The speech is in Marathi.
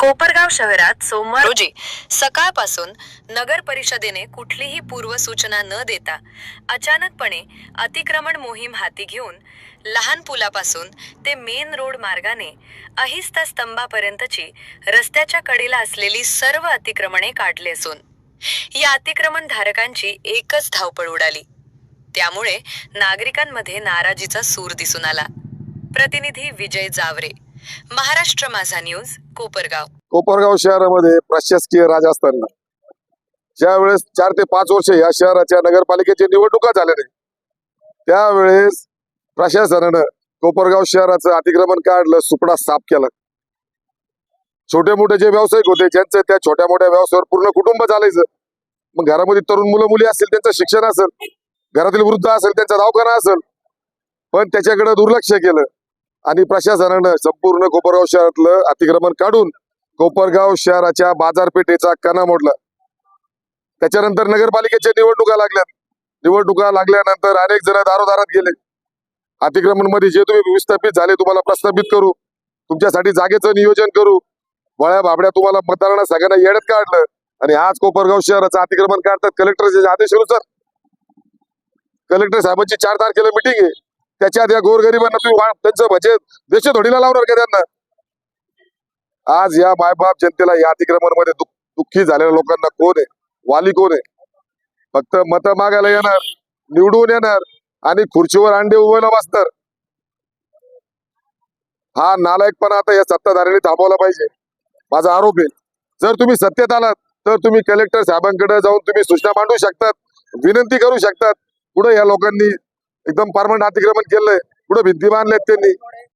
कोपरगाव शहरात सोमवार रोजी सकाळपासून नगर परिषदेने कुठलीही पूर्वसूचना न देता अचानकपणे अतिक्रमण मोहीम हाती घेऊन लहान पुलापासून ते मेन रोड मार्गाने अहिस्ता स्तंभापर्यंतची रस्त्याच्या कडेला असलेली सर्व अतिक्रमणे काढली असून या अतिक्रमण धारकांची एकच धावपळ उडाली। त्यामुळे नागरिकांमध्ये नाराजीचा सूर दिसून आला। प्रतिनिधी विजय जावरे, महाराष्ट्र माझा न्यूज, कोपरगाव। कोपरगाव शहरामध्ये प्रशासकीय राज असताना ज्या वेळेस 4 ते 5 वर्ष या शहराच्या नगरपालिकेची निवडणुका झाल्या नाही, त्यावेळेस प्रशासनानं कोपरगाव शहराचं अतिक्रमण काढलं, सुपडा साफ केला। छोटे मोठे जे व्यावसायिक होते, ज्यांचं त्या छोट्या मोठ्या व्यवसायावर पूर्ण कुटुंब चालायचं, मग घरामध्ये तरुण मुलं मुली असतील, त्यांचं शिक्षण असेल, घरातील वृद्ध असेल, त्यांचा दवाखाना असेल, पण त्याच्याकडे दुर्लक्ष केलं आणि प्रशासनानं संपूर्ण कोपरगाव शहरातलं अतिक्रमण काढून कोपरगाव शहराच्या बाजारपेठेचा कणा मोडला। त्याच्यानंतर नगरपालिकेच्या निवडणुका लागल्यानंतर अनेक जण दारोदारात गेले। अतिक्रमण मध्ये जे तुम्ही विस्थापित झाले, तुम्हाला प्रस्थापित करू, तुमच्यासाठी जागेचं नियोजन करू, वळ्या भाबड्या तुम्हाला मतदारांना सगळ्यांना येड्यात काढलं आणि आज कोपरगाव शहराचं अतिक्रमण काढतात। कलेक्टरच्या आदेशानुसार कलेक्टर साहेबांची 4 तारखेला मिटिंग आहे, त्याच्यात या गोरगरिबांना तुम्ही त्यांचं बजेट देशधोडीला लावणार का त्यांना? आज या मायबाप जनतेला या अतिक्रमण मध्ये दुःखी झालेल्या लोकांना कोण आहे, वाली कोण आहे? फक्त मत मागायला येणार, निवडून येणार आणि खुर्चीवर अंडे उभवला बसणार। हा नालायकपणा आता या सत्ताधाऱ्यांनी थांबवला पाहिजे, माझा आरोप आहे। जर तुम्ही सत्तेत आलात तर तुम्ही कलेक्टर साहेबांकडे जाऊन तुम्ही सूचना मांडू शकतात, विनंती करू शकतात। पुढे या लोकांनी एकदम परमनंट अतिक्रमण केलंय, पुढे भिंती बांधलेत त्यांनी,